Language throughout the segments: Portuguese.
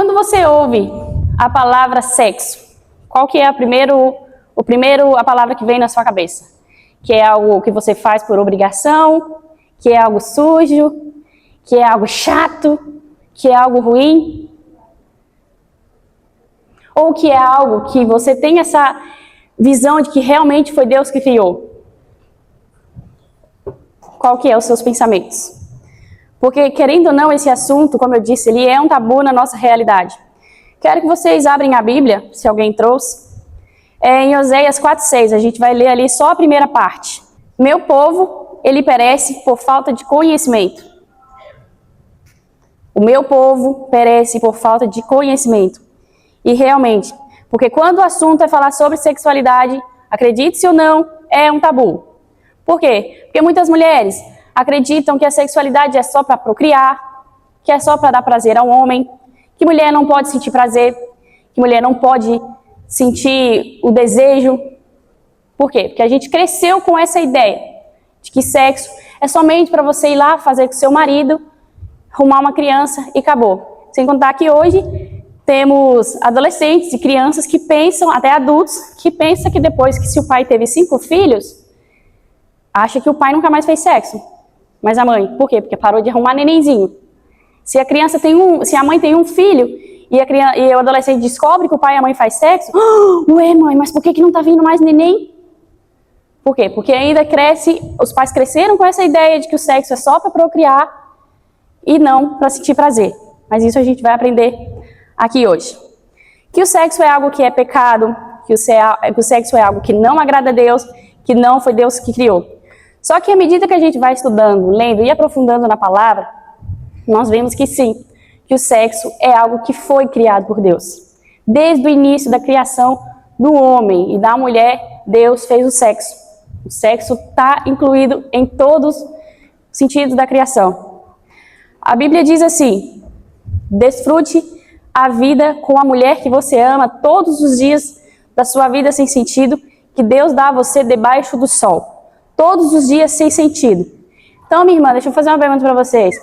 Quando você ouve a palavra sexo, qual que é a palavra que vem na sua cabeça? Que é algo que você faz por obrigação, que é algo sujo, que é algo chato, que é algo ruim? Ou que é algo que você tem essa visão de que realmente foi Deus que criou? Qual que é os seus pensamentos? Porque, querendo ou não, esse assunto, como eu disse, ele é um tabu na nossa realidade. Quero que vocês abrem a Bíblia, se alguém trouxe. Em Oséias 4:6, a gente vai ler ali só a primeira parte. Meu povo, ele perece por falta de conhecimento. O meu povo perece por falta de conhecimento. E realmente, porque quando o assunto é falar sobre sexualidade, acredite-se ou não, é um tabu. Por quê? Porque muitas mulheres acreditam que a sexualidade é só para procriar, que é só para dar prazer ao homem, que mulher não pode sentir prazer, que mulher não pode sentir o desejo. Por quê? Porque a gente cresceu com essa ideia de que sexo é somente para você ir lá fazer com seu marido, arrumar uma criança e acabou. Sem contar que hoje temos adolescentes e crianças que pensam, até adultos, que pensam que depois que se o pai teve 5 filhos, acha que o pai nunca mais fez sexo. Mas a mãe, por quê? Porque parou de arrumar nenenzinho. Se a mãe tem um filho e o adolescente descobre que o pai e a mãe faz sexo, ué mãe, mas por que não tá vindo mais neném? Por quê? Porque ainda os pais cresceram com essa ideia de que o sexo é só para procriar e não para sentir prazer. Mas isso a gente vai aprender aqui hoje. Que o sexo é algo que é pecado, que o sexo é algo que não agrada a Deus, que não foi Deus que criou. Só que à medida que a gente vai estudando, lendo e aprofundando na palavra, nós vemos que sim, que o sexo é algo que foi criado por Deus. Desde o início da criação do homem e da mulher, Deus fez o sexo. O sexo está incluído em todos os sentidos da criação. A Bíblia diz assim: desfrute a vida com a mulher que você ama todos os dias da sua vida sem sentido, que Deus dá a você debaixo do sol. Todos os dias sem sentido. Então, minha irmã, deixa eu fazer uma pergunta para vocês.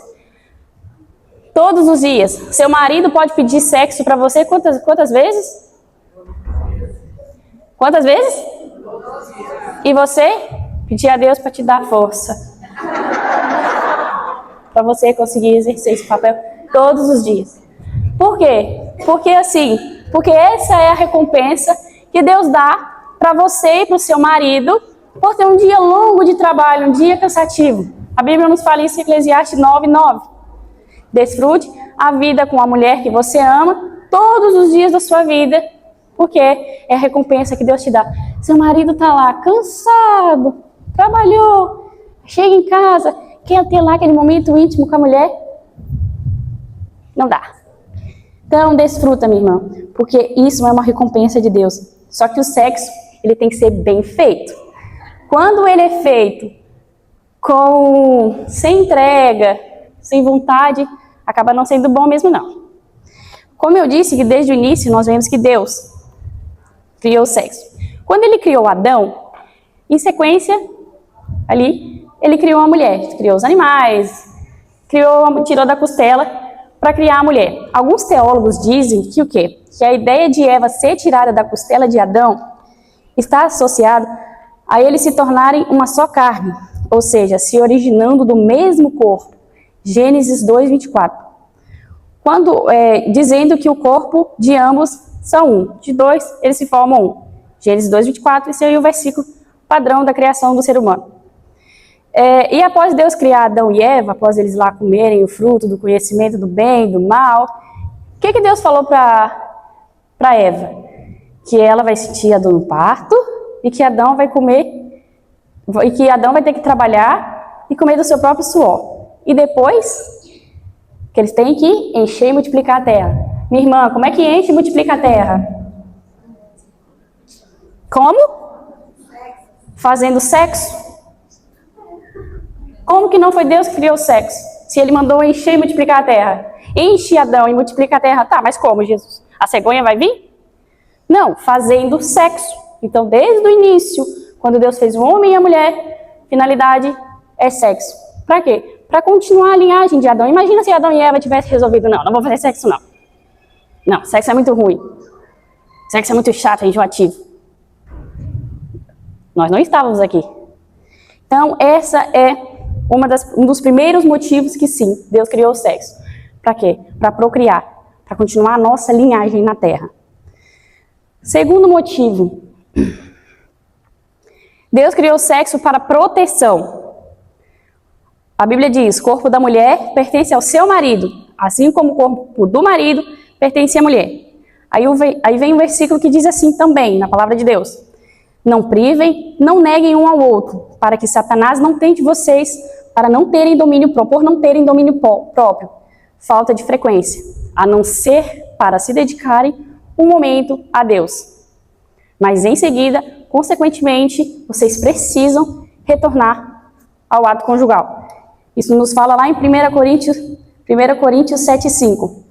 Todos os dias, seu marido pode pedir sexo para você quantas vezes? Quantas vezes? E você? Pedir a Deus para te dar força. Para você conseguir exercer esse papel todos os dias. Por quê? Porque essa é a recompensa que Deus dá para você e para o seu marido por ter um dia longo de trabalho, um dia cansativo. A Bíblia nos fala isso em Eclesiastes 9:9. Desfrute a vida com a mulher que você ama todos os dias da sua vida, porque é a recompensa que Deus te dá. Seu marido está lá cansado, trabalhou, chega em casa, quer ter lá aquele momento íntimo com a mulher? Não dá. Então, desfruta, minha irmã, porque isso é uma recompensa de Deus. Só que o sexo, ele tem que ser bem feito. Quando ele é feito sem entrega, sem vontade, acaba não sendo bom mesmo, não. Como eu disse, que desde o início nós vemos que Deus criou o sexo. Quando ele criou Adão, em sequência, ali, ele criou a mulher, criou os animais, tirou da costela para criar a mulher. Alguns teólogos dizem que o quê? Que a ideia de Eva ser tirada da costela de Adão está associado a eles se tornarem uma só carne, ou seja, se originando do mesmo corpo. Gênesis 2:24. Dizendo que o corpo de ambos são um. De dois, eles se formam um. Gênesis 2:24, esse aí é o versículo padrão da criação do ser humano. E após Deus criar Adão e Eva, após eles lá comerem o fruto do conhecimento do bem e do mal, o que Deus falou para Eva? Que ela vai sentir a dor no parto e que Adão vai comer, e que Adão vai ter que trabalhar e comer do seu próprio suor. E depois, que eles têm que encher e multiplicar a terra. Minha irmã, como é que enche e multiplica a terra? Como? Fazendo sexo. Como que não foi Deus que criou o sexo? Se ele mandou encher e multiplicar a terra. Enche Adão e multiplica a terra. Tá, mas como, Jesus? A cegonha vai vir? Não, fazendo sexo. Então, desde o início, quando Deus fez o homem e a mulher, finalidade é sexo. Para quê? Para continuar a linhagem de Adão. Imagina se Adão e Eva tivessem resolvido, não vou fazer sexo não. Não, sexo é muito ruim. Sexo é muito chato, é enjoativo. Nós não estávamos aqui. Então, essa é um dos primeiros motivos que sim, Deus criou o sexo. Para quê? Para procriar, para continuar a nossa linhagem na Terra. Segundo motivo, Deus criou o sexo para proteção. A Bíblia diz, o corpo da mulher pertence ao seu marido, assim como o corpo do marido pertence à mulher. Aí vem um versículo que diz assim também, na palavra de Deus. Não privem, não neguem um ao outro, para que Satanás não tente vocês, para não terem domínio próprio, por não terem domínio próprio. Falta de frequência, a não ser para se dedicarem um momento a Deus. Mas em seguida, consequentemente, vocês precisam retornar ao ato conjugal. Isso nos fala lá em 1 Coríntios 7,5.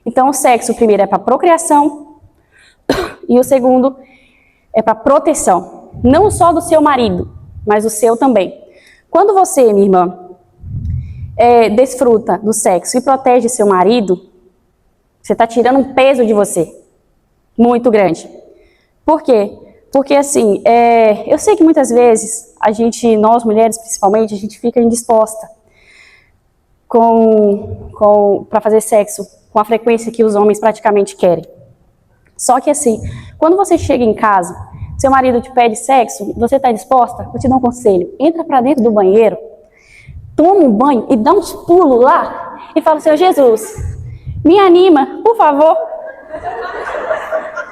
Então, o sexo, o primeiro é para procriação e o segundo é para proteção. Não só do seu marido, mas o seu também. Quando você, minha irmã, desfruta do sexo e protege seu marido, você está tirando um peso de você muito grande. Por quê? Porque, assim, eu sei que muitas vezes, nós mulheres principalmente, a gente fica indisposta para fazer sexo com a frequência que os homens praticamente querem. Só que, assim, quando você chega em casa, seu marido te pede sexo, você está disposta? Vou te dar um conselho. Entra para dentro do banheiro, toma um banho e dá uns pulos lá e fala, Senhor Jesus, me anima, por favor.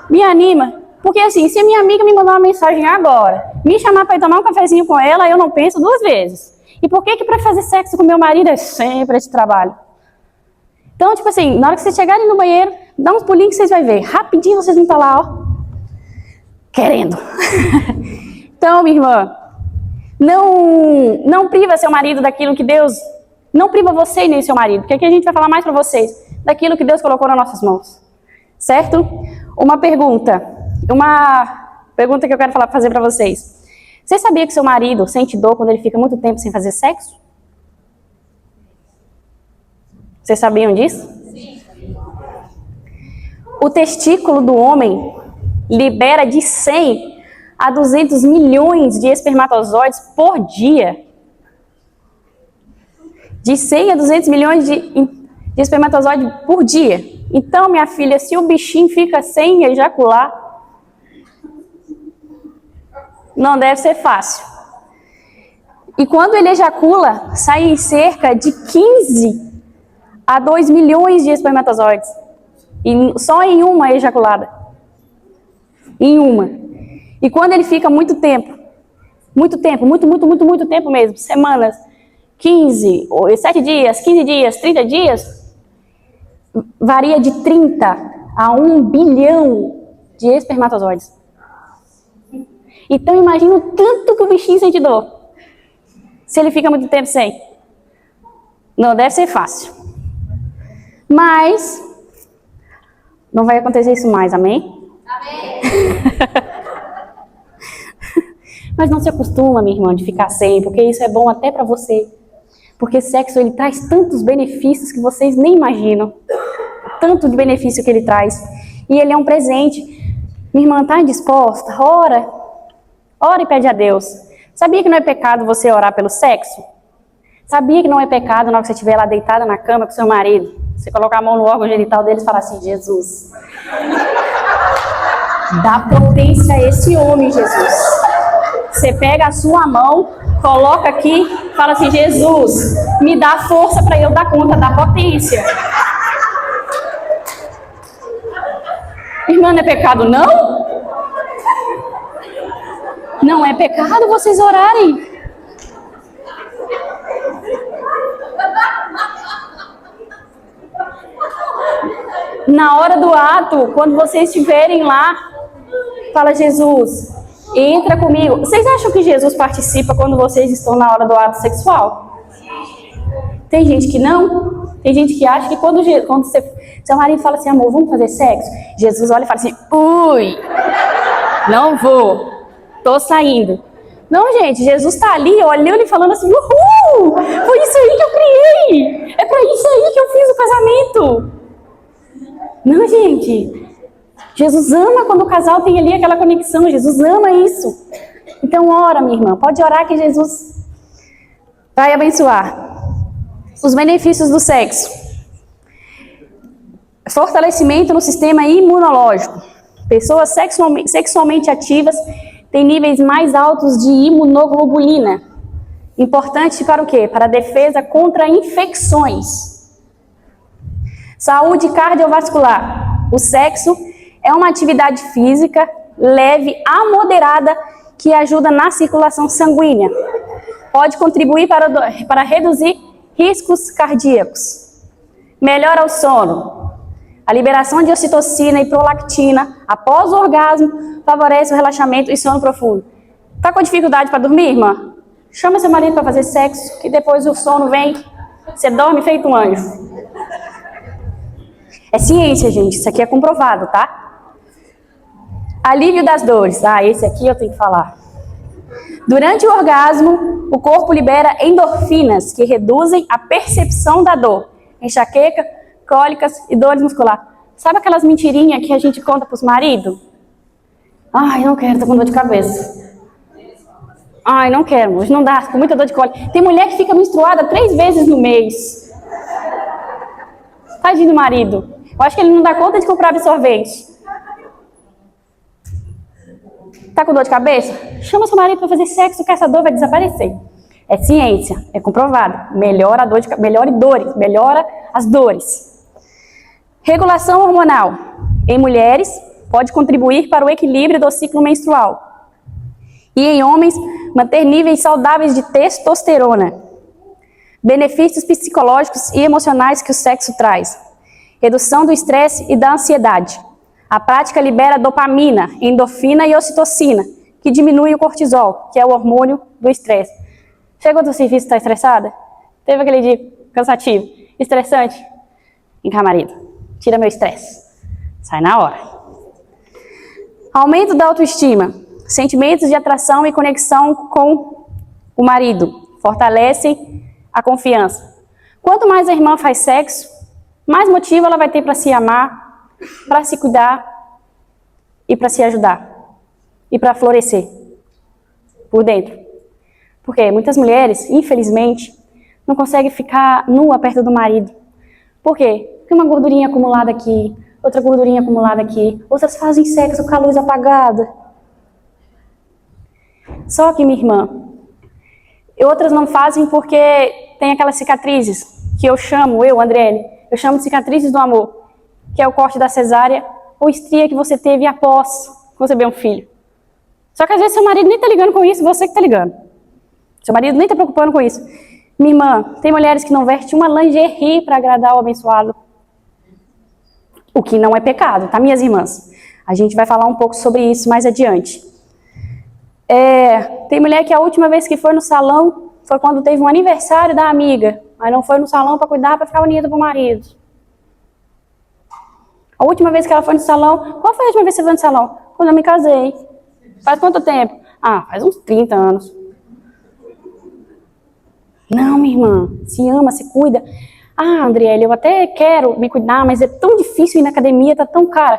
Me anima. Porque assim, se a minha amiga me mandar uma mensagem agora, me chamar para ir tomar um cafezinho com ela, eu não penso duas vezes. E por que para fazer sexo com meu marido é sempre esse trabalho? Então, tipo assim, na hora que vocês chegarem no banheiro, dá uns pulinhos que vocês vão ver. Rapidinho vocês vão estar lá, ó, querendo. Então, minha irmã, não priva seu marido daquilo que Deus... Não priva você e nem seu marido, porque aqui a gente vai falar mais para vocês daquilo que Deus colocou nas nossas mãos. Certo? Uma pergunta que eu quero fazer para vocês. Você sabia que seu marido sente dor quando ele fica muito tempo sem fazer sexo? Vocês sabiam disso? Sim. O testículo do homem libera de 100 a 200 milhões de espermatozoides por dia. De 100 a 200 milhões de espermatozoides por dia. Então, minha filha, se o bichinho fica sem ejacular, não deve ser fácil. E quando ele ejacula, saem cerca de 15 a 2 milhões de espermatozoides. E só em uma ejaculada. Em uma. E quando ele fica muito tempo, muito tempo mesmo, semanas, 7 dias, 15 dias, 30 dias, varia de 30 a 1 bilhão de espermatozoides. Então imagina o tanto que o bichinho sente dor. Se ele fica muito tempo sem. Não deve ser fácil. Mas não vai acontecer isso mais, amém? Amém. Mas não se acostuma, minha irmã, de ficar sem, porque isso é bom até para você. Porque sexo, ele traz tantos benefícios que vocês nem imaginam. Tanto de benefício que ele traz. E ele é um presente. Minha irmã, está indisposta? Ora e pede a Deus. Sabia que não é pecado você orar pelo sexo? Sabia que não é pecado na hora que você estiver lá deitada na cama com seu marido? Você colocar a mão no órgão genital dele e falar assim, Jesus, dá potência a esse homem, Jesus. Você pega a sua mão, coloca aqui, fala assim, Jesus, me dá força para eu dar conta da potência. Irmã, não é pecado não? Não é pecado vocês orarem. Na hora do ato, quando vocês estiverem lá, fala, Jesus, entra comigo. Vocês acham que Jesus participa quando vocês estão na hora do ato sexual? Tem gente que não. Tem gente que acha que quando seu marido fala assim, amor, vamos fazer sexo? Jesus olha e fala assim, ui, não vou, tô saindo. Não, gente, Jesus está ali, olhando e falando assim, uhul, foi isso aí que eu criei. É para isso aí que eu fiz o casamento. Não, gente. Jesus ama quando o casal tem ali aquela conexão. Jesus ama isso. Então ora, minha irmã. Pode orar que Jesus vai abençoar. Os benefícios do sexo. Fortalecimento no sistema imunológico. Pessoas sexualmente ativas têm níveis mais altos de imunoglobulina. Importante para o quê? Para a defesa contra infecções. Saúde cardiovascular. O sexo é uma atividade física leve a moderada que ajuda na circulação sanguínea. Pode contribuir para reduzir riscos cardíacos. Melhora o sono. A liberação de ocitocina e prolactina após o orgasmo favorece o relaxamento e sono profundo. Tá com dificuldade para dormir, irmã? Chama seu marido para fazer sexo, que depois o sono vem, você dorme feito um anjo. É ciência, gente, isso aqui é comprovado, tá? Alívio das dores. Esse aqui eu tenho que falar. Durante o orgasmo, o corpo libera endorfinas que reduzem a percepção da dor. Enxaqueca, cólicas e dores musculares. Sabe aquelas mentirinhas que a gente conta pros maridos? Não quero, tô com dor de cabeça. Não quero, hoje não dá, com muita dor de cólica. Tem mulher que fica menstruada 3 vezes no mês. Tadinho do marido. Eu acho que ele não dá conta de comprar absorvente. Tá com dor de cabeça? Chama seu marido para fazer sexo que essa dor vai desaparecer. É ciência, é comprovado. Melhora as dores. Regulação hormonal. Em mulheres, pode contribuir para o equilíbrio do ciclo menstrual. E em homens, manter níveis saudáveis de testosterona. Benefícios psicológicos e emocionais que o sexo traz. Redução do estresse e da ansiedade. A prática libera dopamina, endorfina e ocitocina, que diminui o cortisol, que é o hormônio do estresse. Chegou do serviço e está estressada? Teve aquele dia cansativo, estressante? Vem cá, marido, tira meu estresse. Sai na hora. Aumento da autoestima. Sentimentos de atração e conexão com o marido. Fortalecem a confiança. Quanto mais a irmã faz sexo, mais motivo ela vai ter para se amar, para se cuidar e para se ajudar. E para florescer por dentro. Porque muitas mulheres, infelizmente, não conseguem ficar nua perto do marido. Por quê? Porque uma gordurinha acumulada aqui, outra gordurinha acumulada aqui, outras fazem sexo com a luz apagada. Só que, minha irmã, outras não fazem porque tem aquelas cicatrizes que eu, Andriele, chamo de cicatrizes do amor, que é o corte da cesárea ou estria que você teve após conceber um filho. Só que às vezes seu marido nem tá ligando com isso, você que tá ligando. Seu marido nem tá preocupando com isso. Minha irmã, tem mulheres que não vestem uma lingerie para agradar o abençoado. O que não é pecado, tá, minhas irmãs? A gente vai falar um pouco sobre isso mais adiante. Tem mulher que a última vez que foi no salão foi quando teve um aniversário da amiga, mas não foi no salão para cuidar, para ficar bonita pro marido. A última vez que ela foi no salão, qual foi a última vez que você foi no salão? Quando eu me casei. Faz quanto tempo? Faz uns 30 anos. Não, minha irmã, se ama, se cuida. Andriele, eu até quero me cuidar, mas é tão difícil ir na academia, tá tão cara.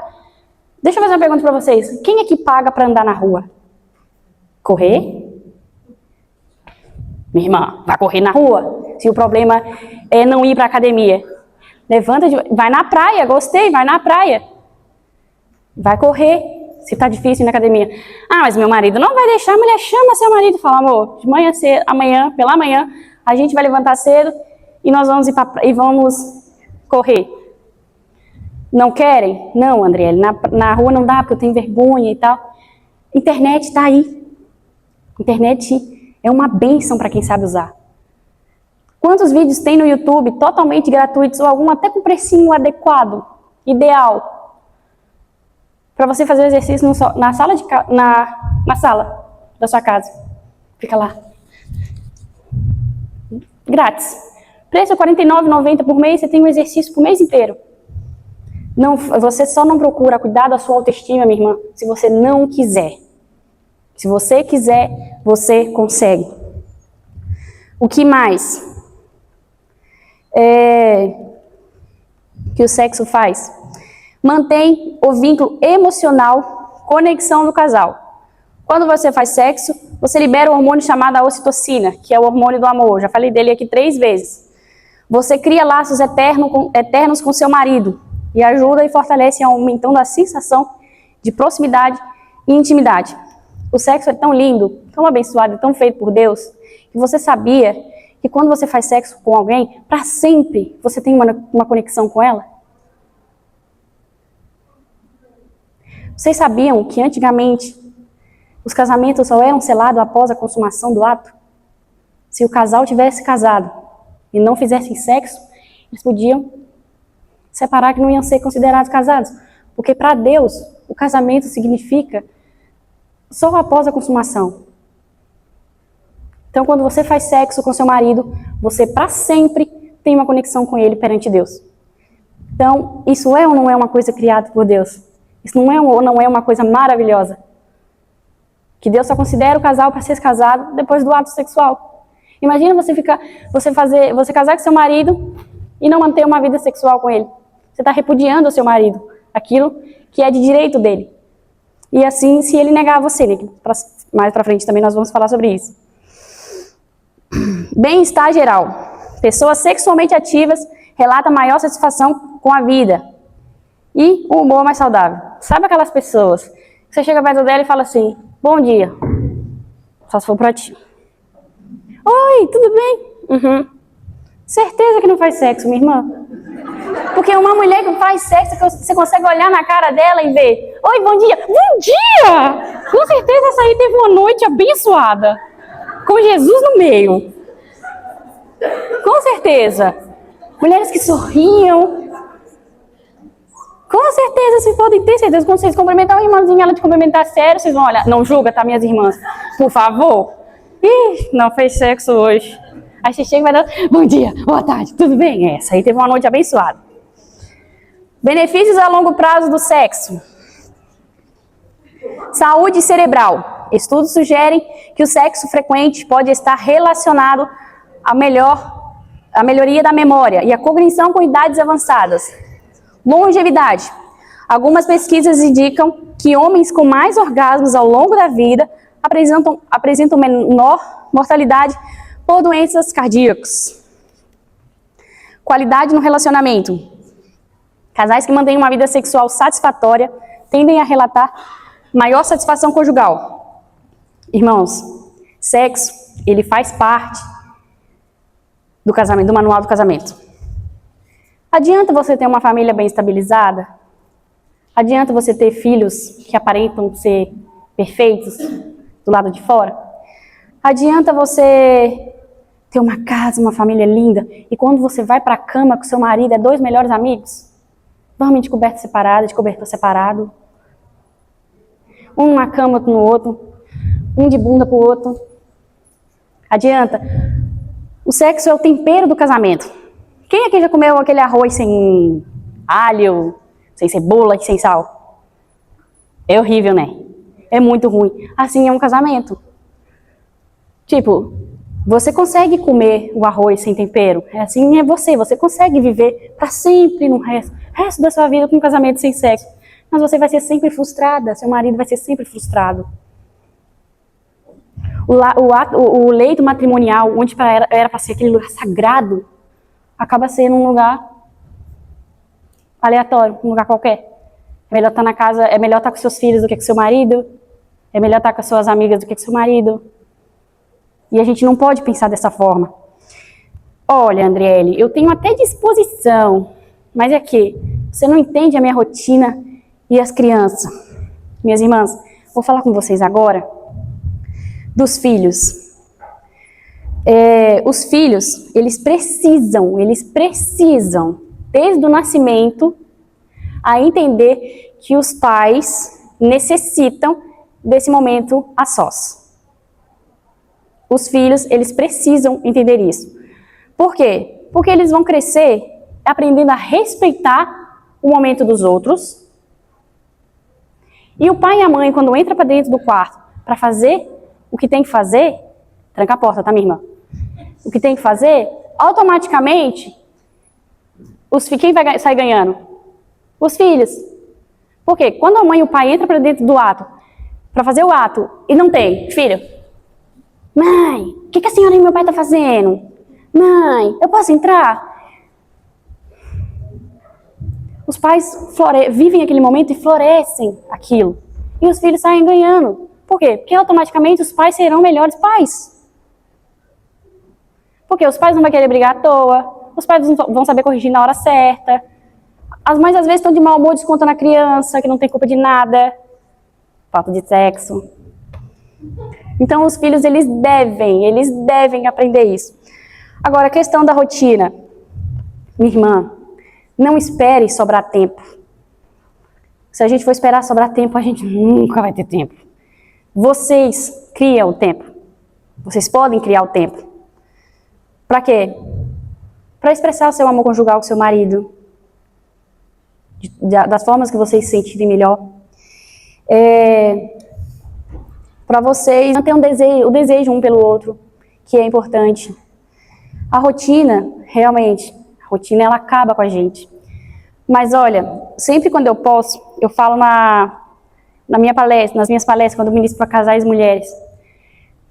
Deixa eu fazer uma pergunta para vocês. Quem é que paga para andar na rua? Correr? Minha irmã, vai correr na rua? Se o problema é não ir para a academia. Levanta, vai na praia, gostei, vai na praia. Vai correr, se tá difícil ir na academia. Mas meu marido não vai deixar, a mulher chama seu marido e fala, amor, de manhã cedo, pela manhã, a gente vai levantar cedo e nós vamos ir e vamos correr. Não querem? Não, Andriele, na rua não dá porque eu tenho vergonha e tal. Internet está aí. Internet é uma bênção para quem sabe usar. Quantos vídeos tem no YouTube totalmente gratuitos ou algum até com precinho adequado, ideal, para você fazer o exercício na sala da sua casa? Fica lá. Grátis. Preço é R$ 49,90 por mês, você tem um exercício por mês inteiro. Não, você só não procura cuidar da sua autoestima, minha irmã, se você não quiser. Se você quiser, você consegue. O que mais que o sexo faz? Mantém o vínculo emocional, conexão do casal. Quando você faz sexo, você libera o hormônio chamado ocitocina, que é o hormônio do amor. Já falei dele aqui 3 vezes. Você cria laços eternos com seu marido e ajuda e fortalece aumentando a sensação de proximidade e intimidade. O sexo é tão lindo, tão abençoado, tão feito por Deus, que você sabia que quando você faz sexo com alguém, para sempre você tem uma conexão com ela? Vocês sabiam que antigamente os casamentos só eram selados após a consumação do ato? Se o casal tivesse casado e não fizessem sexo, eles podiam separar, que não iam ser considerados casados. Porque para Deus, o casamento significa só após a consumação. Então, quando você faz sexo com seu marido, você para sempre tem uma conexão com ele perante Deus. Então, isso é ou não é uma coisa criada por Deus? Isso não é ou não é uma coisa maravilhosa? Que Deus só considera o casal para ser casado depois do ato sexual. Imagina você casar com seu marido e não manter uma vida sexual com ele. Você está repudiando o seu marido, aquilo que é de direito dele. E assim, se ele negar a você, né? Mais para frente também nós vamos falar sobre isso. Bem-estar geral. Pessoas sexualmente ativas relatam maior satisfação com a vida e um humor mais saudável. Sabe aquelas pessoas que você chega perto dela e fala assim: bom dia. Só se for pra ti. Oi, tudo bem? Uhum. Certeza que não faz sexo, minha irmã? Porque uma mulher que faz sexo, você consegue olhar na cara dela e ver: oi, bom dia. Bom dia! Com certeza essa aí teve uma noite abençoada, com Jesus no meio. Com certeza. Mulheres que sorriam. Com certeza, vocês podem ter certeza. Quando vocês cumprimentar uma irmãzinha, ela te cumprimentar sério, vocês vão olhar. Não julga, tá, minhas irmãs? Por favor. Ih, não fez sexo hoje. Aí você chega e vai dar: bom dia, boa tarde, tudo bem? Essa aí teve uma noite abençoada. Benefícios a longo prazo do sexo. Saúde cerebral. Estudos sugerem que o sexo frequente pode estar relacionado à melhoria da memória e à cognição com idades avançadas. Longevidade. Algumas pesquisas indicam que homens com mais orgasmos ao longo da vida apresentam menor mortalidade por doenças cardíacas. Qualidade no relacionamento. Casais que mantêm uma vida sexual satisfatória tendem a relatar maior satisfação conjugal. Irmãos, sexo, ele faz parte do casamento, do manual do casamento. Adianta você ter uma família bem estabilizada? Adianta você ter filhos que aparentam ser perfeitos do lado de fora? Adianta você ter uma casa, uma família linda, e quando você vai para a cama com seu marido, é 2 melhores amigos? Dormem de coberta separada, de cobertor separado. Um numa cama, outro no outro. Um de bunda pro outro. Adianta? O sexo é o tempero do casamento. Quem aqui já comeu aquele arroz sem alho, sem cebola e sem sal? É horrível, né? É muito ruim. Assim é um casamento. Tipo, você consegue comer o arroz sem tempero. Assim é você consegue viver para sempre no resto da sua vida com um casamento sem sexo. Mas você vai ser sempre frustrada, seu marido vai ser sempre frustrado. O leito matrimonial, onde era para ser aquele lugar sagrado, acaba sendo um lugar aleatório, um lugar qualquer. É melhor estar na casa, é melhor estar com seus filhos do que com seu marido, é melhor estar com as suas amigas do que com seu marido. E a gente não pode pensar dessa forma. Olha, Andriele, eu tenho até disposição, mas é que você não entende a minha rotina e as crianças. Minhas irmãs, vou falar com vocês agora dos filhos. Os filhos, eles precisam, desde o nascimento, a entender que os pais necessitam desse momento a sós. Os filhos, eles precisam entender isso. Por quê? Porque eles vão crescer aprendendo a respeitar o momento dos outros. E o pai e a mãe, quando entra para dentro do quarto para fazer o que tem que fazer, tranca a porta, tá, minha irmã? O que tem que fazer, automaticamente, quem vai sair ganhando? Os filhos. Por quê? Quando a mãe e o pai entram para dentro do ato, para fazer o ato, e não tem, filho, mãe, o que a senhora e meu pai estão fazendo? Mãe, eu posso entrar? Os pais vivem aquele momento e florescem aquilo. E os filhos saem ganhando. Por quê? Porque automaticamente os pais serão melhores pais. Porque os pais não vão querer brigar à toa, os pais vão saber corrigir na hora certa. As mães às vezes estão de mau humor, descontando a criança, que não tem culpa de nada. Falta de sexo. Então os filhos, eles devem aprender isso. Agora, a questão da rotina. Minha irmã, não espere sobrar tempo. Se a gente for esperar sobrar tempo, a gente nunca vai ter tempo. Vocês criam o tempo. Vocês podem criar o tempo. Para quê? Para expressar o seu amor conjugal com seu marido. Das formas que vocês se sentirem melhor. Para vocês manter o desejo um pelo outro, que é importante. A rotina, realmente, a rotina ela acaba com a gente. Mas olha, sempre quando eu posso, eu falo nas minhas palestras, quando eu ministro para casais e mulheres.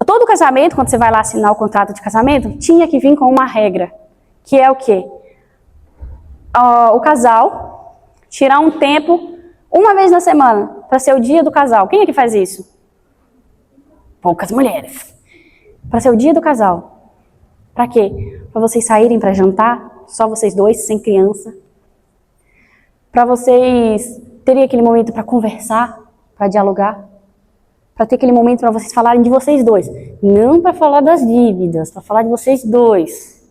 Todo casamento, quando você vai lá assinar o contrato de casamento, tinha que vir com uma regra, que é o quê? O casal tirar um tempo, uma vez na semana, para ser o dia do casal. Quem é que faz isso? Poucas mulheres. Para ser o dia do casal. Para quê? Para vocês saírem para jantar, só vocês dois, sem criança. Para vocês terem aquele momento para conversar, para dialogar. Para ter aquele momento para vocês falarem de vocês dois. Não para falar das dívidas, para falar de vocês dois.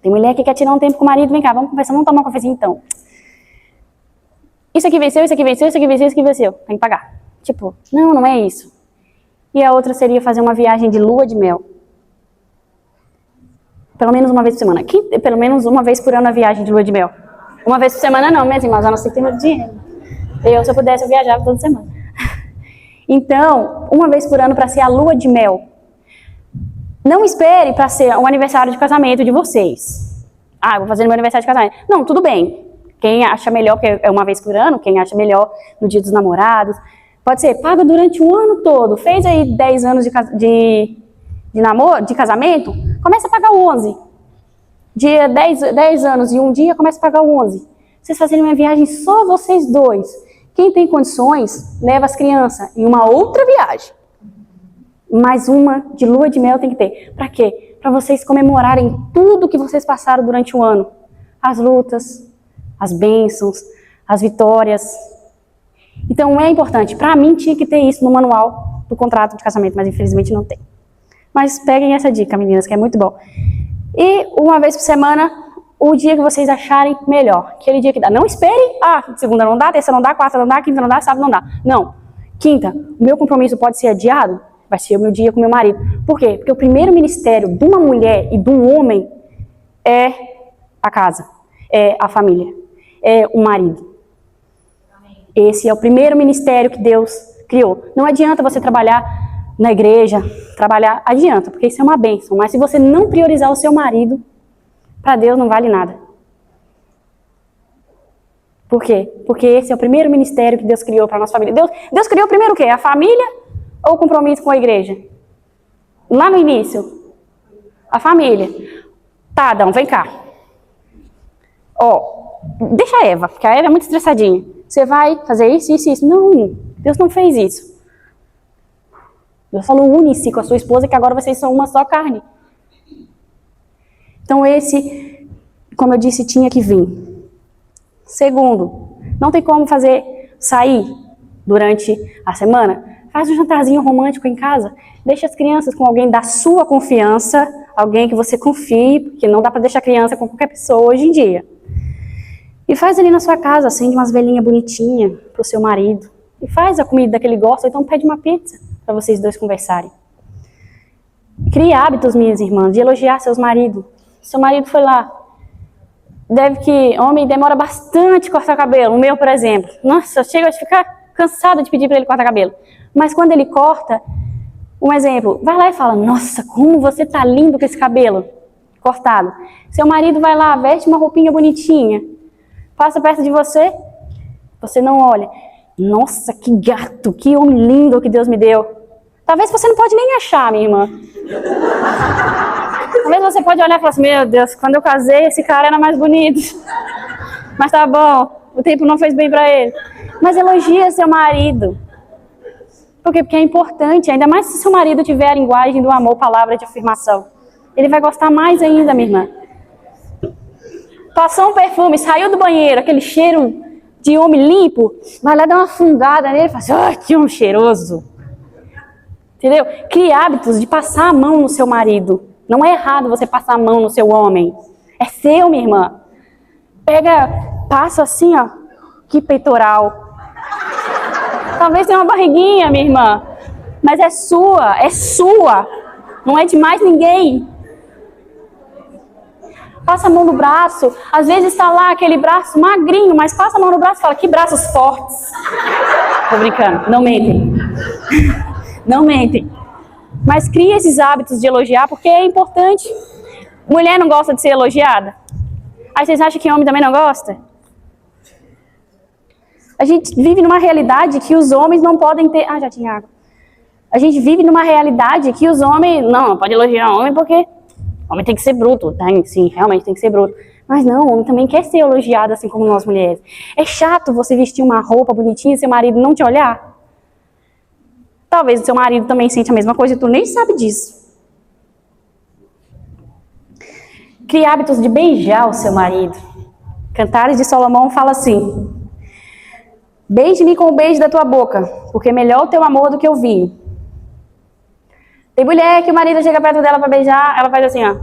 Tem mulher que quer tirar um tempo com o marido, vem cá, vamos conversar, vamos tomar um cafezinho então. Isso aqui venceu, isso aqui venceu, isso aqui venceu, isso aqui venceu. Tem que pagar. Tipo, não é isso. E a outra seria fazer uma viagem de lua de mel. Pelo menos uma vez por semana. Pelo menos uma vez por ano a viagem de lua de mel. Uma vez por semana não, minhas irmãs, a não ser que tenha muito dinheiro. Se eu pudesse, eu viajava toda semana. Então, uma vez por ano para ser a lua de mel. Não espere para ser o aniversário de casamento de vocês. Eu vou fazer meu aniversário de casamento. Não, tudo bem. Quem acha melhor, porque é uma vez por ano, quem acha melhor no dia dos namorados. Pode ser, paga durante o ano todo. Fez aí 10 anos de namoro, de casamento, começa a pagar o 11. Dia 10 anos e um dia, começa a pagar o 11. Vocês fazerem uma viagem só vocês dois. Quem tem condições, leva as crianças em uma outra viagem. Mais uma de lua de mel tem que ter. Para quê? Para vocês comemorarem tudo que vocês passaram durante o ano. As lutas, as bênçãos, as vitórias. Então é importante. Para mim tinha que ter isso no manual do contrato de casamento, mas infelizmente não tem. Mas peguem essa dica, meninas, que é muito bom. E uma vez por semana, o dia que vocês acharem melhor. Aquele dia que dá. Não esperem, segunda não dá, terça não dá, quarta não dá, quinta não dá, sábado não dá. Não. Quinta, o meu compromisso pode ser adiado? Vai ser o meu dia com meu marido. Por quê? Porque o primeiro ministério de uma mulher e de um homem é a casa, é a família, é o marido. Esse é o primeiro ministério que Deus criou. Não adianta você trabalhar na igreja, adianta, porque isso é uma bênção. Mas se você não priorizar o seu marido, para Deus não vale nada. Por quê? Porque esse é o primeiro ministério que Deus criou para a nossa família. Deus criou primeiro o quê? A família ou o compromisso com a igreja? Lá no início, a família. Tá, Adão, vem cá. Deixa a Eva, porque a Eva é muito estressadinha. Você vai fazer isso, isso, isso. Não, Deus não fez isso. Deus falou, une-se com a sua esposa, que agora vocês são uma só carne. Então esse, como eu disse, tinha que vir. Segundo, não tem como sair durante a semana. Faz um jantarzinho romântico em casa. Deixa as crianças com alguém da sua confiança, alguém que você confie, porque não dá para deixar criança com qualquer pessoa hoje em dia. E faz ali na sua casa, acende umas velhinhas bonitinhas pro seu marido. E faz a comida que ele gosta, ou então pede uma pizza para vocês dois conversarem. Crie hábitos, minhas irmãs, de elogiar seus maridos. Seu marido foi lá. Homem demora bastante cortar cabelo. O meu, por exemplo. Nossa, chega a ficar cansada de pedir para ele cortar cabelo. Mas quando ele corta, um exemplo, vai lá e fala, nossa, como você tá lindo com esse cabelo cortado. Seu marido vai lá, veste uma roupinha bonitinha, passa perto de você Você não olha, nossa, que gato, que homem lindo que Deus me deu. Talvez você não pode nem achar, minha irmã. Talvez você pode olhar e falar assim, meu Deus, quando eu casei, esse cara era mais bonito. Mas tá bom, o tempo não fez bem pra ele. Mas elogia seu marido. Por quê? Porque é importante, ainda mais se seu marido tiver a linguagem do amor, palavra de afirmação. Ele vai gostar mais ainda, minha irmã. Passou um perfume, saiu do banheiro, aquele cheiro de homem limpo, vai lá dar uma fungada nele e fala assim, ah, que homem cheiroso. Entendeu? Crie hábitos de passar a mão no seu marido. Não é errado você passar a mão no seu homem. É seu, minha irmã. Passa assim, ó, que peitoral. Talvez tenha uma barriguinha, minha irmã, mas é sua, não é de mais ninguém. Passa a mão no braço, às vezes está lá aquele braço magrinho, mas passa a mão no braço e fala, que braços fortes. Tô brincando, não mentem. Não mentem. Mas cria esses hábitos de elogiar, porque é importante. Mulher não gosta de ser elogiada? Aí vocês acham que homem também não gosta? A gente vive numa realidade que os homens não podem ter... Ah, já tinha água. A gente vive numa realidade que os homens... Não pode elogiar homem porque... Homem tem que ser bruto. Sim, realmente tem que ser bruto. Mas não, o homem também quer ser elogiado assim como nós mulheres. É chato você vestir uma roupa bonitinha e seu marido não te olhar? Talvez o seu marido também sente a mesma coisa e tu nem sabe disso. Crie hábitos de beijar o seu marido. Cantares de Salomão fala assim... Beije-me com o beijo da tua boca, porque é melhor o teu amor do que o vinho. Tem mulher que o marido chega perto dela para beijar, ela faz assim, ó.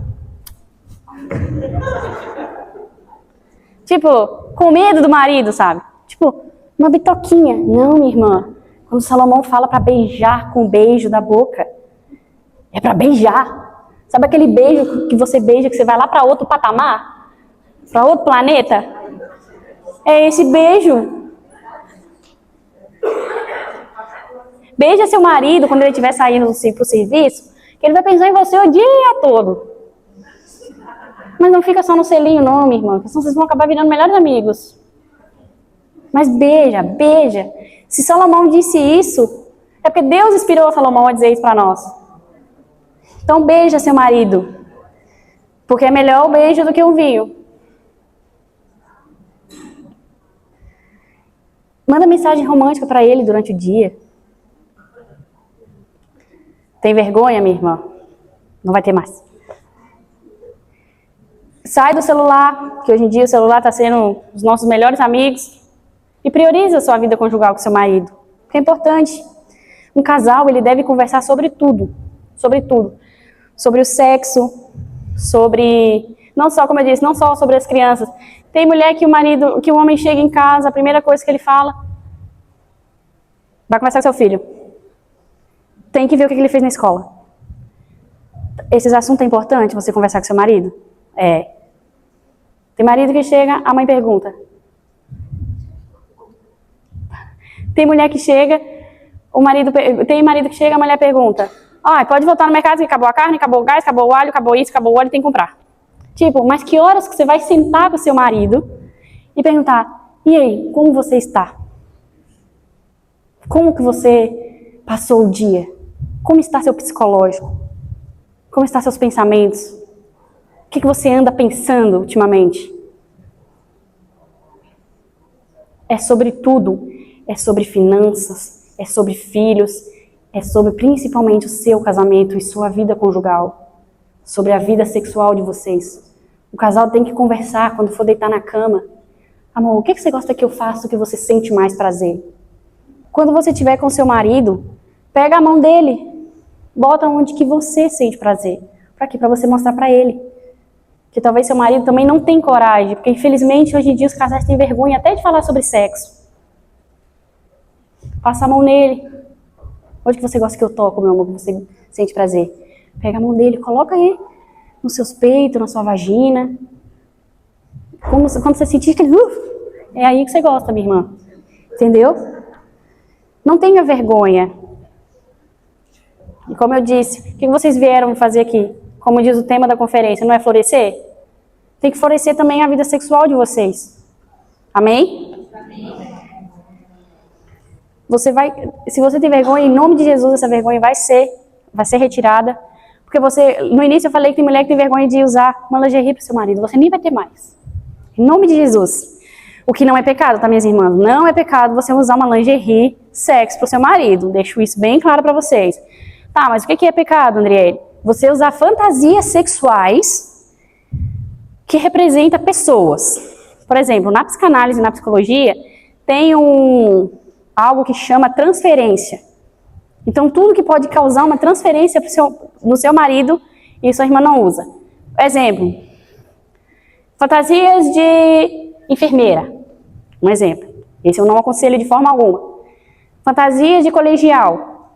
Tipo, com medo do marido, sabe? Tipo, uma bitoquinha. Não, minha irmã. Quando Salomão fala para beijar com o beijo da boca, é para beijar. Sabe aquele beijo que você beija, que você vai lá para outro patamar? Para outro planeta? É esse beijo. Beija seu marido quando ele estiver saindo para o serviço, que ele vai pensar em você o dia todo. Mas não fica só no selinho, não, minha irmã, porque senão vocês vão acabar virando melhores amigos. Mas beija, beija. Se Salomão disse isso, é porque Deus inspirou Salomão a dizer isso para nós. Então beija seu marido, porque é melhor o beijo do que o vinho. Manda mensagem romântica para ele durante o dia. Tem vergonha, minha irmã? Não vai ter mais. Sai do celular, que hoje em dia o celular está sendo os nossos melhores amigos, e prioriza a sua vida conjugal com seu marido, porque é importante. Um casal, ele deve conversar sobre tudo, sobre tudo. Sobre o sexo, sobre... Não só, como eu disse, não só sobre as crianças. Tem mulher que o homem chega em casa, a primeira coisa que ele fala, vai conversar com seu filho. Tem que ver o que ele fez na escola. Esses assuntos é importante, você conversar com seu marido? É. Tem marido que chega, a mãe pergunta. Tem mulher que chega, tem marido que chega, a mulher pergunta. Pode voltar no mercado que acabou a carne, acabou o gás, acabou o alho, acabou isso, acabou o óleo, tem que comprar. Tipo, mas que horas que você vai sentar com o seu marido e perguntar, e aí, como você está? Como que você passou o dia? Como está seu psicológico? Como estão seus pensamentos? O que você anda pensando ultimamente? É sobre tudo. É sobre finanças, é sobre filhos, é sobre principalmente o seu casamento e sua vida conjugal. Sobre a vida sexual de vocês. O casal tem que conversar quando for deitar na cama. Amor, o que você gosta que eu faça que você sente mais prazer? Quando você estiver com seu marido, pega a mão dele. Bota onde que você sente prazer. Para quê? Para você mostrar para ele. Que talvez seu marido também não tem coragem. Porque infelizmente hoje em dia os casais têm vergonha até de falar sobre sexo. Passa a mão nele. Onde que você gosta que eu toco, meu amor, que você sente prazer? Pega a mão dele, coloca aí nos seus peitos, na sua vagina. Quando você sentir que é aí que você gosta, minha irmã. Entendeu? Não tenha vergonha. E como eu disse, o que vocês vieram fazer aqui? Como diz o tema da conferência, não é florescer? Tem que florescer também a vida sexual de vocês. Amém? Amém. Se você tem vergonha, em nome de Jesus, essa vergonha vai ser retirada. Porque no início eu falei que tem mulher que tem vergonha de usar uma lingerie para o seu marido. Você nem vai ter mais. Em nome de Jesus. O que não é pecado, tá, minhas irmãs? Não é pecado você usar uma lingerie sexo para o seu marido. Deixo isso bem claro para vocês. Tá, mas o que é pecado, Andriele? Você usar fantasias sexuais que representam pessoas. Por exemplo, na psicanálise e na psicologia, tem algo que chama transferência. Então, tudo que pode causar uma transferência no seu marido, e sua irmã não usa. Exemplo, fantasias de enfermeira. Um exemplo. Esse eu não aconselho de forma alguma. Fantasias de colegial.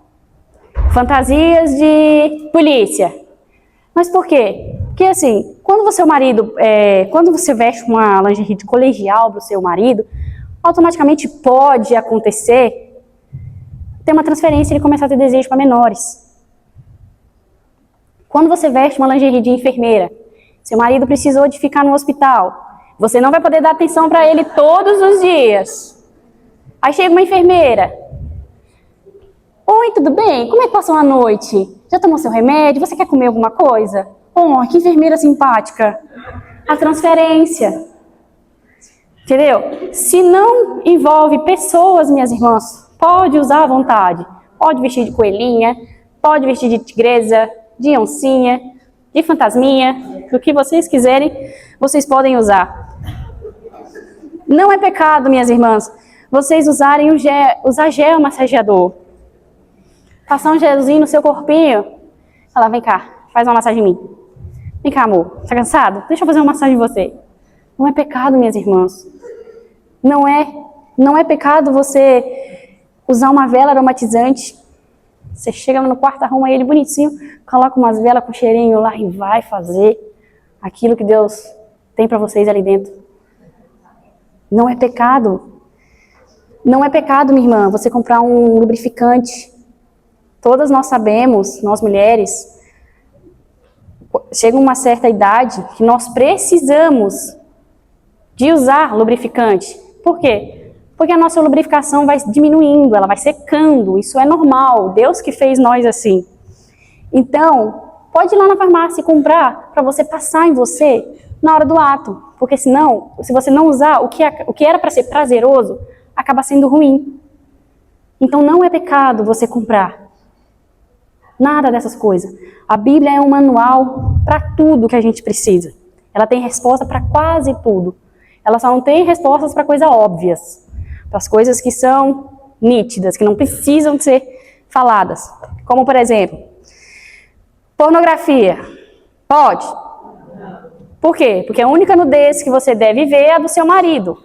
Fantasias de polícia. Mas por quê? Porque assim, quando você veste uma lingerie de colegial para o seu marido, automaticamente pode acontecer ter uma transferência e ele começar a ter desejo para menores. Quando você veste uma lingerie de enfermeira, seu marido precisou de ficar no hospital, você não vai poder dar atenção para ele todos os dias. Aí chega uma enfermeira. Oi, tudo bem? Como é que passou a noite? Já tomou seu remédio? Você quer comer alguma coisa? Oh, que enfermeira simpática. A transferência. Entendeu? Se não envolve pessoas, minhas irmãs, pode usar à vontade. Pode vestir de coelhinha, pode vestir de tigresa, de oncinha, de fantasminha, do que vocês quiserem, vocês podem usar. Não é pecado, minhas irmãs, vocês usar gel massageador. Passar um gelzinho no seu corpinho. Fala, vem cá, faz uma massagem em mim. Vem cá, amor, tá cansado? Deixa eu fazer uma massagem em você. Não é pecado, minhas irmãs. Não é pecado você usar uma vela aromatizante. Você chega no quarto, arruma ele bonitinho, coloca umas velas com cheirinho lá e vai fazer aquilo que Deus tem para vocês ali dentro. Não é pecado. Não é pecado, minha irmã, você comprar um lubrificante. Todas nós sabemos, nós mulheres, chega uma certa idade que nós precisamos de usar lubrificante. Por quê? Porque a nossa lubrificação vai diminuindo, ela vai secando, isso é normal, Deus que fez nós assim. Então, pode ir lá na farmácia e comprar para você passar em você na hora do ato, porque senão, se você não usar, o que era para ser prazeroso, acaba sendo ruim. Então não é pecado você comprar. Nada dessas coisas. A Bíblia é um manual para tudo que a gente precisa. Ela tem resposta para quase tudo. Ela só não tem respostas para coisas óbvias. Para as coisas que são nítidas, que não precisam ser faladas. Como, por exemplo, pornografia. Pode? Por quê? Porque a única nudez que você deve ver é a do seu marido.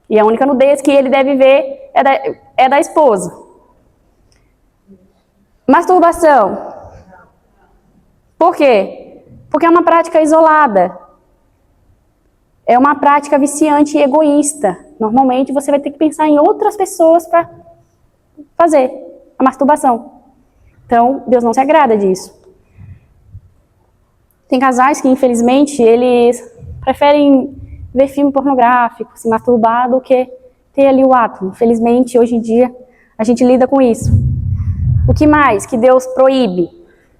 E a única nudez que ele deve ver é da esposa. Masturbação. Por quê? Porque é uma prática isolada. É uma prática viciante e egoísta. Normalmente você vai ter que pensar em outras pessoas para fazer a masturbação. Então, Deus não se agrada disso. Tem casais que, infelizmente, eles preferem ver filme pornográfico, se masturbar, do que ter ali o ato. Infelizmente, hoje em dia, a gente lida com isso. O que mais que Deus proíbe?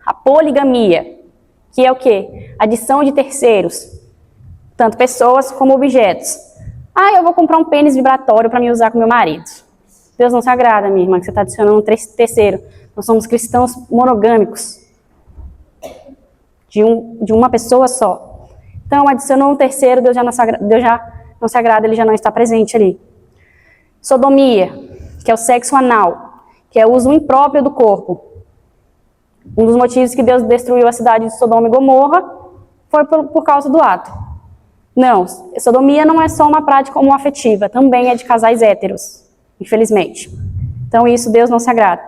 A poligamia, que é o quê? Adição de terceiros, tanto pessoas como objetos. Eu vou comprar um pênis vibratório para me usar com meu marido. Deus não se agrada, minha irmã, que você está adicionando um terceiro. Nós somos cristãos monogâmicos, de uma pessoa só. Então, adicionou um terceiro, Deus já não se agrada, ele já não está presente ali. Sodomia, que é o sexo anal, que é o uso impróprio do corpo. Um dos motivos que Deus destruiu a cidade de Sodoma e Gomorra foi por causa do ato. Não, sodomia não é só uma prática homoafetiva, também é de casais héteros, infelizmente. Então isso Deus não se agrada.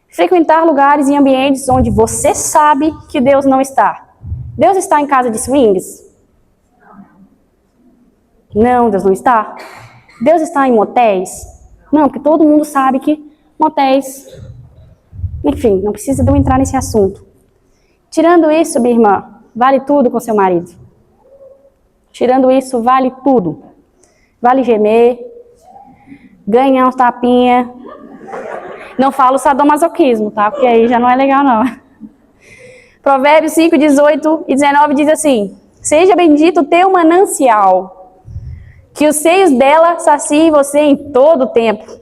Frequentar lugares e ambientes onde você sabe que Deus não está. Deus está em casa de swings? Não, Deus não está. Deus está em motéis? Não, porque todo mundo sabe que motéis... Enfim, não precisa de eu entrar nesse assunto. Tirando isso, minha irmã, vale tudo com seu marido. Tirando isso, vale tudo. Vale gemer, ganhar uns tapinhas, Não falo sadomasoquismo, tá? Porque aí já não é legal, não. Provérbios 5, 18 e 19 diz assim: seja bendito o teu manancial, que os seios dela saciem você em todo o tempo.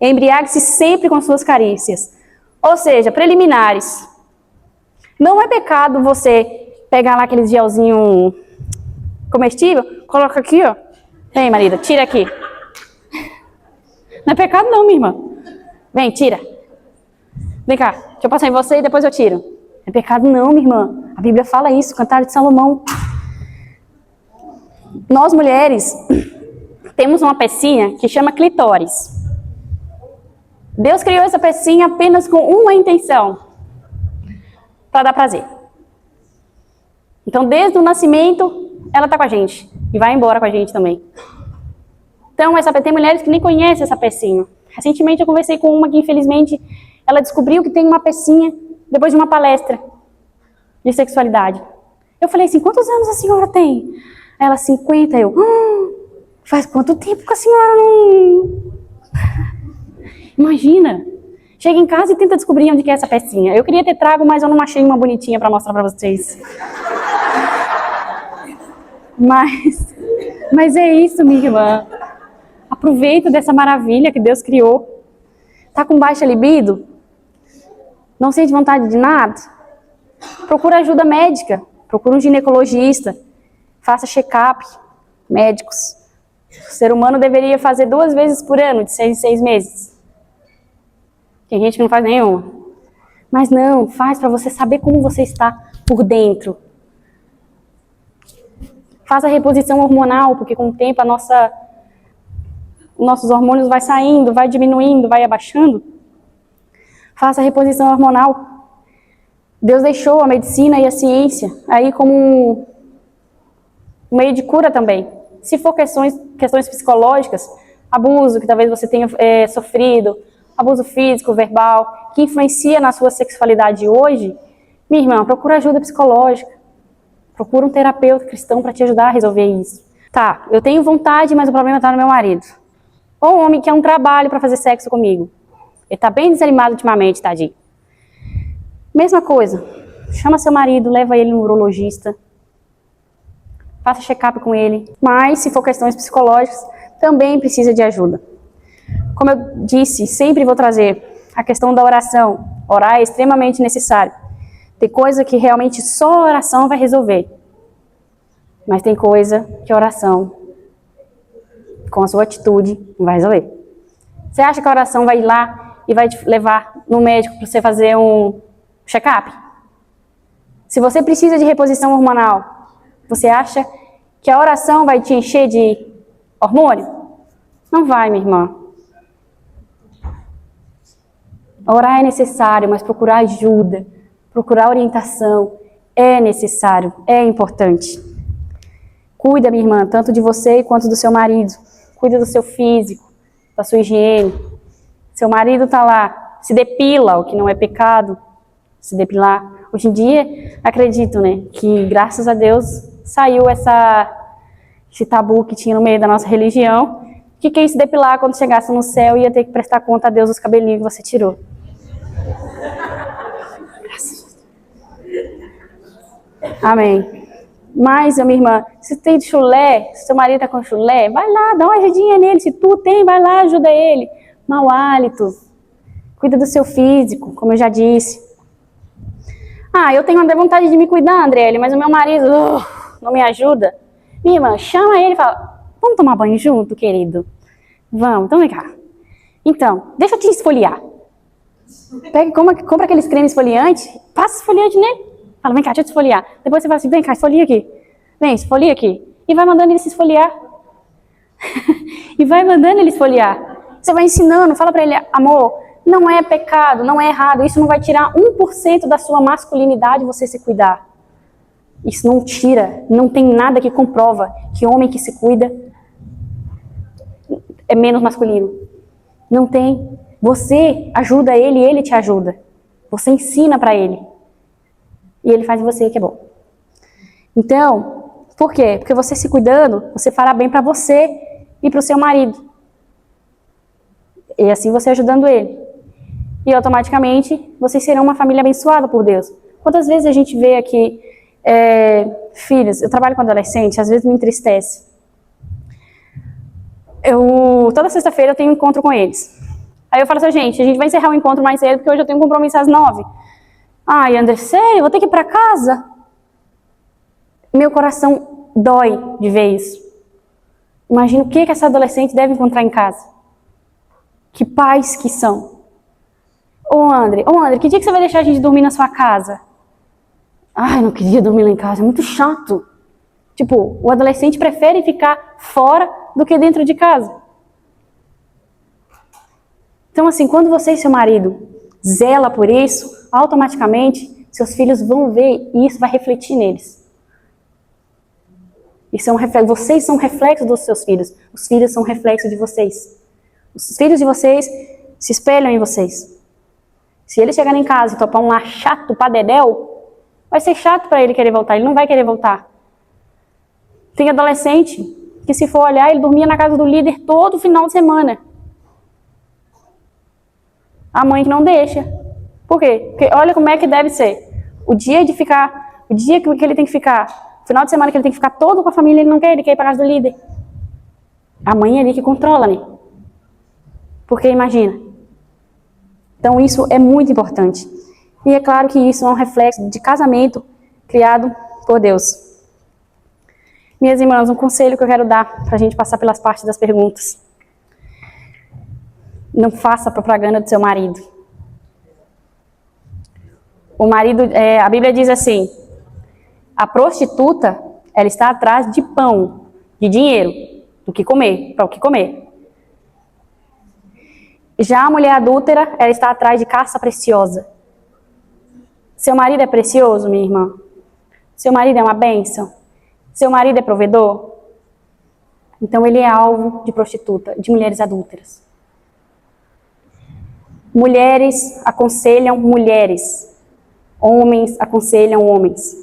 Embriague-se sempre com suas carícias. Ou seja, preliminares. Não é pecado você pegar lá aqueles gelzinho comestível, coloca aqui, ó. Vem, marido, tira aqui. Não é pecado não, minha irmã. Vem, tira. Vem cá, deixa eu passar em você e depois eu tiro. Não é pecado não, minha irmã. A Bíblia fala isso, Cantares de Salomão. Nós mulheres temos uma pecinha que chama clitóris. Deus criou essa pecinha apenas com uma intenção: para dar prazer. Então, desde o nascimento, ela está com a gente. E vai embora com a gente também. Então, tem mulheres que nem conhecem essa pecinha. Recentemente eu conversei com uma que, infelizmente, ela descobriu que tem uma pecinha depois de uma palestra de sexualidade. Eu falei assim: quantos anos a senhora tem? Ela, 50. Eu, faz quanto tempo que a senhora não... Imagina. Chega em casa e tenta descobrir onde que é essa pecinha. Eu queria ter trago, mas eu não achei uma bonitinha para mostrar para vocês. Mas é isso, minha irmã. Aproveita dessa maravilha que Deus criou. Tá com baixa libido? Não sente vontade de nada? Procura ajuda médica. Procura um ginecologista. Faça check-up médicos. O ser humano deveria fazer 2 vezes por ano, de 6 em 6 meses. Tem gente que não faz nenhuma. Mas não, faz para você saber como você está por dentro. Faça a reposição hormonal, porque com o tempo nossos hormônios vai saindo, vai diminuindo, vai abaixando. Faça a reposição hormonal. Deus deixou a medicina e a ciência aí como um meio de cura também. Se for questões psicológicas, abuso que talvez você tenha sofrido, abuso físico, verbal, que influencia na sua sexualidade hoje, minha irmã, procura ajuda psicológica. Procura um terapeuta cristão para te ajudar a resolver isso. Tá, eu tenho vontade, mas o problema está no meu marido. Ou um homem que quer um trabalho para fazer sexo comigo. Ele está bem desanimado ultimamente, tadinho. Mesma coisa. Chama seu marido, leva ele no urologista. Faça check-up com ele. Mas, se for questões psicológicas, também precisa de ajuda. Como eu disse, sempre vou trazer a questão da oração. Orar é extremamente necessário. Tem coisa que realmente só a oração vai resolver. Mas tem coisa que a oração, com a sua atitude, não vai resolver. Você acha que a oração vai ir lá e vai te levar no médico para você fazer um check-up? Se você precisa de reposição hormonal, você acha que a oração vai te encher de hormônio? Não vai, minha irmã. Orar é necessário, mas procurar ajuda, procurar orientação é necessário, é importante. Cuida, minha irmã, tanto de você quanto do seu marido. Cuida do seu físico, da sua higiene. Seu marido está lá, se depila, o que não é pecado, se depilar. Hoje em dia, acredito, né, que graças a Deus saiu esse tabu que tinha no meio da nossa religião, que quem se depilar quando chegasse no céu ia ter que prestar conta a Deus dos cabelinhos que você tirou. Amém. Mas, minha irmã, se tem chulé, se seu marido está com chulé, vai lá, dá uma ajudinha nele. Se tu tem, vai lá, ajuda ele. Mau hálito. Cuida do seu físico, como eu já disse. Ah, eu tenho vontade de me cuidar, Andriele, mas o meu marido não me ajuda. Minha irmã, chama ele e fala: vamos tomar banho junto, querido? Vamos, então vem cá. Então, deixa eu te esfoliar. Pega, compra aqueles cremes esfoliantes, passa esfoliante nele. Fala: vem cá, deixa eu te esfoliar. Depois você fala assim: vem cá, esfolia aqui. Vem, esfolia aqui. E vai mandando ele se esfoliar. E vai mandando ele esfoliar. Você vai ensinando, fala pra ele: amor, não é pecado, não é errado. Isso não vai tirar 1% da sua masculinidade você se cuidar. Isso não tira, não tem nada que comprova que homem que se cuida é menos masculino. Não tem. Você ajuda ele e ele te ajuda. Você ensina pra ele. E ele faz em você o que é bom. Então, por quê? Porque você se cuidando, você fará bem pra você e pro seu marido. E assim você ajudando ele. e automaticamente vocês serão uma família abençoada por Deus. Quantas vezes a gente vê aqui filhos, eu trabalho com adolescentes, às vezes me entristece. Toda sexta-feira eu tenho um encontro com eles. Aí eu falo assim, gente, a gente vai encerrar o encontro mais cedo porque hoje eu tenho um compromisso às 9. Ai, André, sério? Vou ter que ir para casa? Meu coração dói de ver isso. Imagina o que essa adolescente deve encontrar em casa. Que pais que são. Ô André, que dia que você vai deixar a gente dormir na sua casa? Ai, não queria dormir lá em casa, é muito chato. Tipo, o adolescente prefere ficar fora do que dentro de casa. Então, assim, quando você e seu marido zela por isso, automaticamente seus filhos vão ver e isso vai refletir neles. Isso é um reflexo. Vocês são um reflexo dos seus filhos. Os filhos são um reflexo de vocês. Os filhos de vocês se espelham em vocês. Se ele chegar em casa e topar um lá chato pra dedéu, vai ser chato para ele querer voltar. Ele não vai querer voltar. Tem adolescente que, se for olhar, ele dormia na casa do líder todo final de semana. A mãe que não deixa. Por quê? Porque olha como é que deve ser. O dia que ele tem que ficar, o final de semana que ele tem que ficar todo com a família, ele quer ir para casa do líder. A mãe é ali que controla, né? Porque imagina. Então isso é muito importante. E é claro que isso é um reflexo de casamento criado por Deus. Minhas irmãs, um conselho que eu quero dar para a gente passar pelas partes das perguntas. Não faça propaganda do seu marido. O marido, a Bíblia diz assim, a prostituta, ela está atrás de pão, de dinheiro, do que comer, para o que comer. Já a mulher adúltera, ela está atrás de caça preciosa. Seu marido é precioso, minha irmã? Seu marido é uma bênção? Seu marido é provedor? Então ele é alvo de prostituta, de mulheres adúlteras. Mulheres aconselham mulheres. Homens aconselham homens.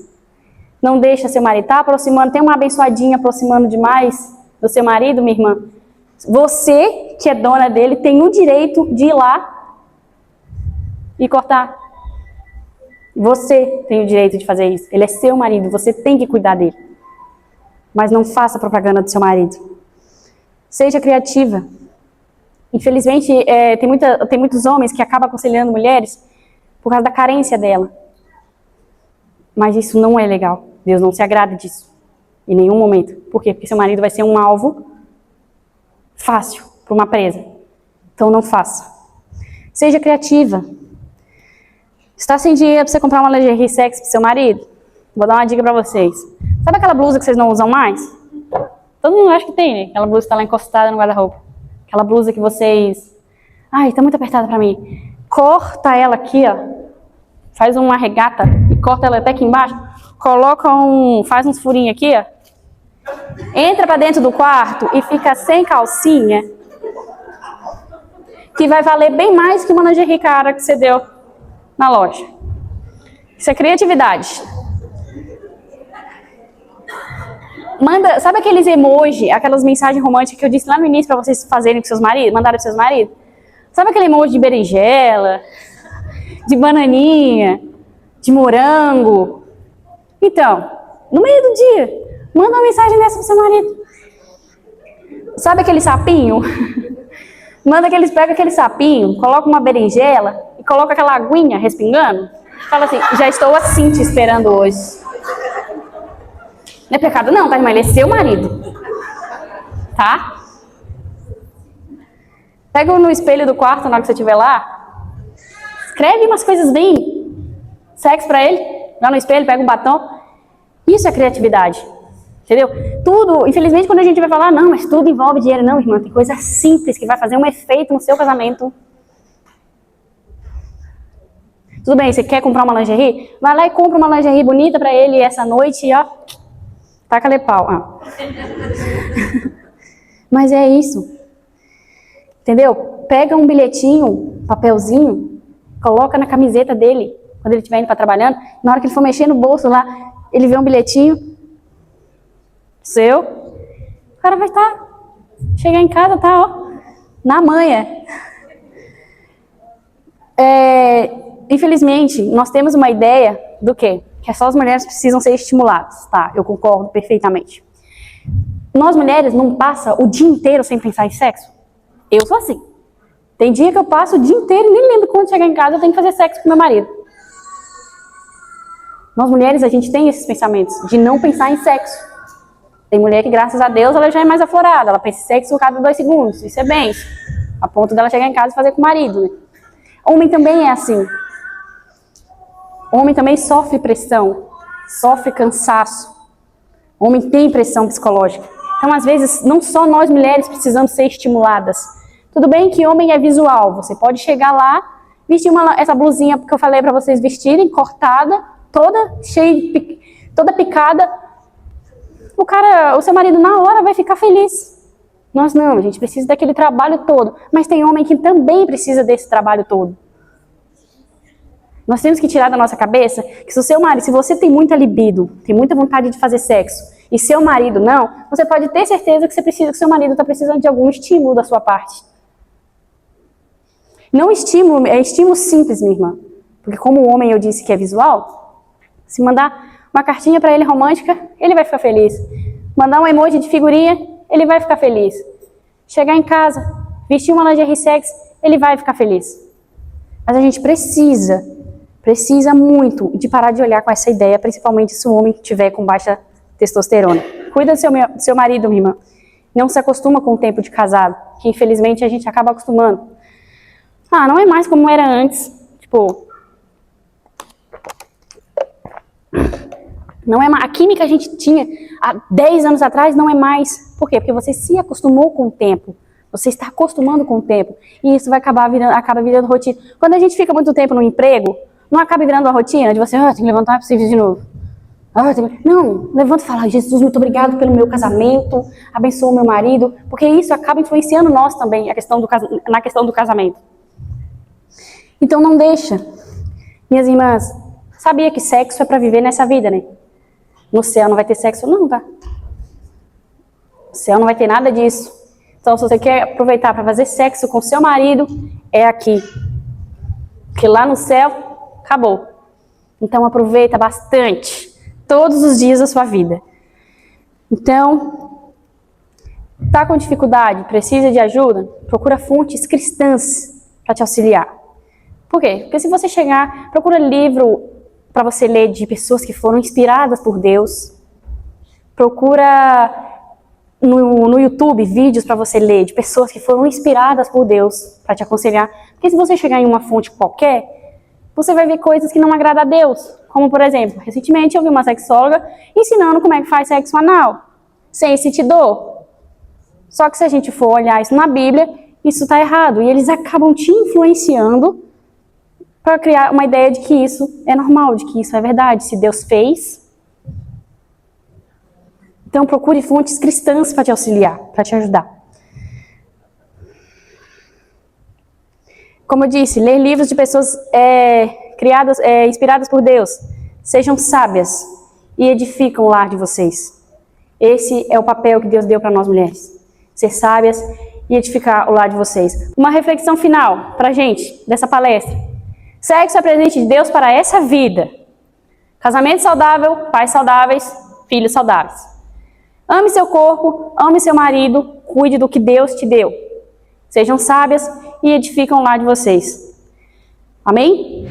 Não deixa seu marido estar aproximando, tem uma abençoadinha aproximando demais do seu marido, minha irmã. Você, que é dona dele, tem o direito de ir lá e cortar. Você tem o direito de fazer isso. Ele é seu marido, você tem que cuidar dele. Mas não faça propaganda do seu marido. Seja criativa. Infelizmente, tem muitos homens que acabam aconselhando mulheres por causa da carência dela. Mas isso não é legal. Deus não se agrada disso. Em nenhum momento. Por quê? Porque seu marido vai ser um alvo fácil para uma presa. Então não faça. Seja criativa. Está sem dinheiro para você comprar uma lingerie sexy para seu marido? Vou dar uma dica para vocês. Sabe aquela blusa que vocês não usam mais? Todo mundo acha que tem, né? Aquela blusa que está lá encostada no guarda-roupa. Aquela blusa que vocês... Ai, está muito apertada para mim. Corta ela aqui, ó. Faz uma regata e corta ela até aqui embaixo. Faz uns furinhos aqui, ó. Entra para dentro do quarto e fica sem calcinha. Que vai valer bem mais que uma lingerie cara que você deu na loja. Isso é criatividade. Sabe aqueles emoji, aquelas mensagens românticas que eu disse lá no início para vocês fazerem com seus maridos, mandarem para seus maridos? Sabe aquele emoji de berinjela, de bananinha, de morango? Então, no meio do dia, manda uma mensagem dessa pro seu marido. Sabe aquele sapinho? Pega aquele sapinho, coloca uma berinjela e coloca aquela aguinha respingando. Fala assim, já estou assim te esperando hoje. Não é pecado não, tá, irmã? Ele é seu marido. Tá? Pega no espelho do quarto na hora que você estiver lá. Escreve umas coisas bem sexy pra ele. Lá no espelho, pega um batom. Isso é criatividade. Entendeu? Tudo, infelizmente, quando a gente vai falar, não, mas tudo envolve dinheiro. Não, irmã, tem coisa simples que vai fazer um efeito no seu casamento. Tudo bem, você quer comprar uma lingerie? Vai lá e compra uma lingerie bonita pra ele essa noite e ó, taca-lhe pau. Ah. Mas é isso. Entendeu? Pega um bilhetinho, papelzinho, coloca na camiseta dele, quando ele estiver indo para trabalhando. Na hora que ele for mexer no bolso lá, ele vê um bilhetinho seu. O cara vai chegar em casa, tá, ó, na manha. Infelizmente, nós temos uma ideia do quê? Que só as mulheres precisam ser estimuladas, tá? Eu concordo perfeitamente. Nós mulheres não passa o dia inteiro sem pensar em sexo? Eu sou assim. Tem dia que eu passo o dia inteiro e nem lembro quando chegar em casa eu tenho que fazer sexo com meu marido. Nós mulheres, a gente tem esses pensamentos de não pensar em sexo. Tem mulher que, graças a Deus, ela já é mais aflorada. Ela pensa em sexo a cada 2 segundos. Isso é benção. A ponto dela chegar em casa e fazer com o marido, né? Homem também é assim. Homem também sofre pressão, sofre cansaço. Homem tem pressão psicológica. Então, às vezes, não só nós mulheres precisamos ser estimuladas. Tudo bem que homem é visual. Você pode chegar lá, vestir essa blusinha que eu falei para vocês vestirem, cortada, toda cheia, toda picada. O seu marido na hora vai ficar feliz. Nós não, a gente precisa daquele trabalho todo. Mas tem homem que também precisa desse trabalho todo. Nós temos que tirar da nossa cabeça que se você tem muita libido, tem muita vontade de fazer sexo, e seu marido não, você pode ter certeza que seu marido está precisando de algum estímulo da sua parte. Não estímulo, é estímulo simples, minha irmã. Porque como o homem eu disse que é visual, se mandar uma cartinha para ele romântica, ele vai ficar feliz. Mandar um emoji de figurinha, ele vai ficar feliz. Chegar em casa, vestir uma lingerie sexy, ele vai ficar feliz. Mas a gente precisa muito de parar de olhar com essa ideia, principalmente se o homem estiver com baixa testosterona. Cuida do seu marido, minha irmã. Não se acostuma com o tempo de casado, que infelizmente a gente acaba acostumando. Não é mais como era antes. Tipo, não é mais. A química que a gente tinha há 10 anos atrás não é mais. Por quê? Porque você se acostumou com o tempo. Você está acostumando com o tempo. E isso vai acaba virando rotina. Quando a gente fica muito tempo no emprego, não acaba virando uma rotina de você, tem que levantar para servir de novo. Não, levanta e fala, Jesus, muito obrigado pelo meu casamento, abençoa o meu marido, porque isso acaba influenciando nós também, na questão do casamento. Então não deixa. Minhas irmãs, sabia que sexo é para viver nessa vida, né? No céu não vai ter sexo? Não, tá? No céu não vai ter nada disso. Então, se você quer aproveitar para fazer sexo com seu marido, é aqui. Porque lá no céu, acabou. Então, aproveita bastante. Todos os dias da sua vida. Então, tá com dificuldade, precisa de ajuda? Procura fontes cristãs para te auxiliar. Por quê? Porque se você procura livro para você ler de pessoas que foram inspiradas por Deus. Procura no YouTube vídeos para você ler de pessoas que foram inspiradas por Deus para te aconselhar. Porque se você chegar em uma fonte qualquer, você vai ver coisas que não agradam a Deus. Como, por exemplo, recentemente eu vi uma sexóloga ensinando como é que faz sexo anal, sem sentir dor. Só que se a gente for olhar isso na Bíblia, isso está errado. E eles acabam te influenciando para criar uma ideia de que isso é normal, de que isso é verdade. Se Deus fez. Então procure fontes cristãs para te auxiliar, para te ajudar. Como eu disse, ler livros de pessoas inspiradas por Deus. Sejam sábias e edificam o lar de vocês. Esse é o papel que Deus deu para nós mulheres. Ser sábias e edificar o lar de vocês. Uma reflexão final para a gente, dessa palestra. Sexo é presente de Deus para essa vida. Casamento saudável, pais saudáveis, filhos saudáveis. Ame seu corpo, ame seu marido, cuide do que Deus te deu. Sejam sábias e edificam o lar de vocês. Amém?